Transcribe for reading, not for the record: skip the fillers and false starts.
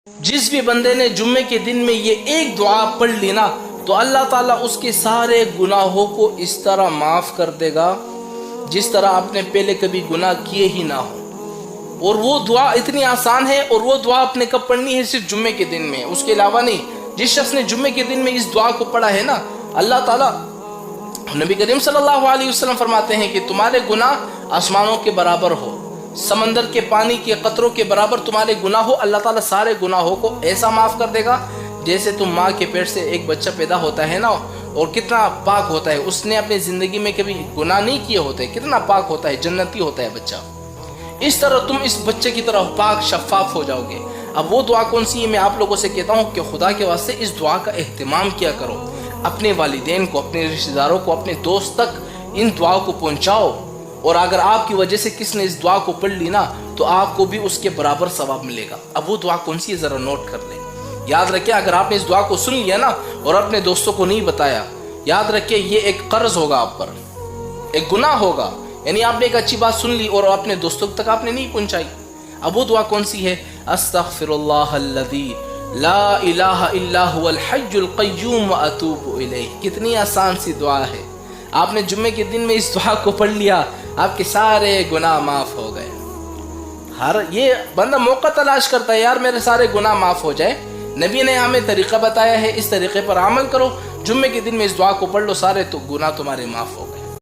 جس بھی بندے نے جمعے کے دن میں یہ ایک دعا پڑھ لی نا تو اللہ تعالیٰ اس کے سارے گناہوں کو اس طرح معاف کر دے گا جس طرح آپ نے پہلے کبھی گناہ کیے ہی نہ ہو۔ اور وہ دعا اتنی آسان ہے، اور وہ دعا آپ نے کب پڑھنی ہے؟ صرف جمعے کے دن میں، اس کے علاوہ نہیں۔ جس شخص نے جمعے کے دن میں اس دعا کو پڑھا ہے نا، اللہ تعالیٰ، نبی کریم صلی اللہ علیہ وسلم فرماتے ہیں کہ تمہارے گناہ آسمانوں کے برابر ہو، سمندر کے پانی کے قطروں کے برابر تمہارے گناہ ہو، اللہ تعالیٰ سارے گناہوں کو ایسا معاف کر دے گا جیسے تم ماں کے پیٹ سے ایک بچہ پیدا ہوتا ہے نا، اور کتنا پاک ہوتا ہے، اس نے اپنی زندگی میں کبھی گناہ نہیں کیے ہوتے، کتنا پاک ہوتا ہے، جنتی ہوتا ہے بچہ، اس طرح تم اس بچے کی طرح پاک شفاف ہو جاؤ گے۔ اب وہ دعا کون سی ہے؟ میں آپ لوگوں سے کہتا ہوں کہ خدا کے واسطے اس دعا کا اہتمام کیا کرو، اپنے والدین کو، اپنے رشتہ داروں کو، اپنے دوست تک ان دعا کو پہنچاؤ، اور اگر آپ کی وجہ سے کس نے اس دعا کو پڑھ لی نا تو آپ کو بھی اس کے برابر ثواب ملے گا۔ اب وہ دعا کون سی ہے ذرا نوٹ کر لیں، یاد رکھیں۔ اگر آپ نے اس دعا کو سن لیا نا اور اپنے دوستوں کو نہیں بتایا، یاد رکھیں یہ ایک قرض ہوگا آپ پر، ایک گناہ ہوگا، یعنی آپ نے ایک اچھی بات سن لی اور اپنے دوستوں تک آپ نے نہیں پہنچائی۔ اب وہ دعا کون سی ہے؟ استغفر اللہ الذی لا الہ الا هو الحی القیوم واتوب الیہ۔ کتنی آسان سی دعا ہے، آپ نے جمعے کے دن میں اس دعا کو پڑھ لیا، آپ کے سارے گناہ معاف ہو گئے۔ یہ بندہ موقع تلاش کرتا ہے، یار میرے سارے گناہ معاف ہو جائے۔ نبی نے ہمیں طریقہ بتایا ہے، اس طریقے پر عمل کرو، جمعے کے دن میں اس دعا کو پڑھ لو، سارے تو گناہ تمہارے معاف ہو گئے۔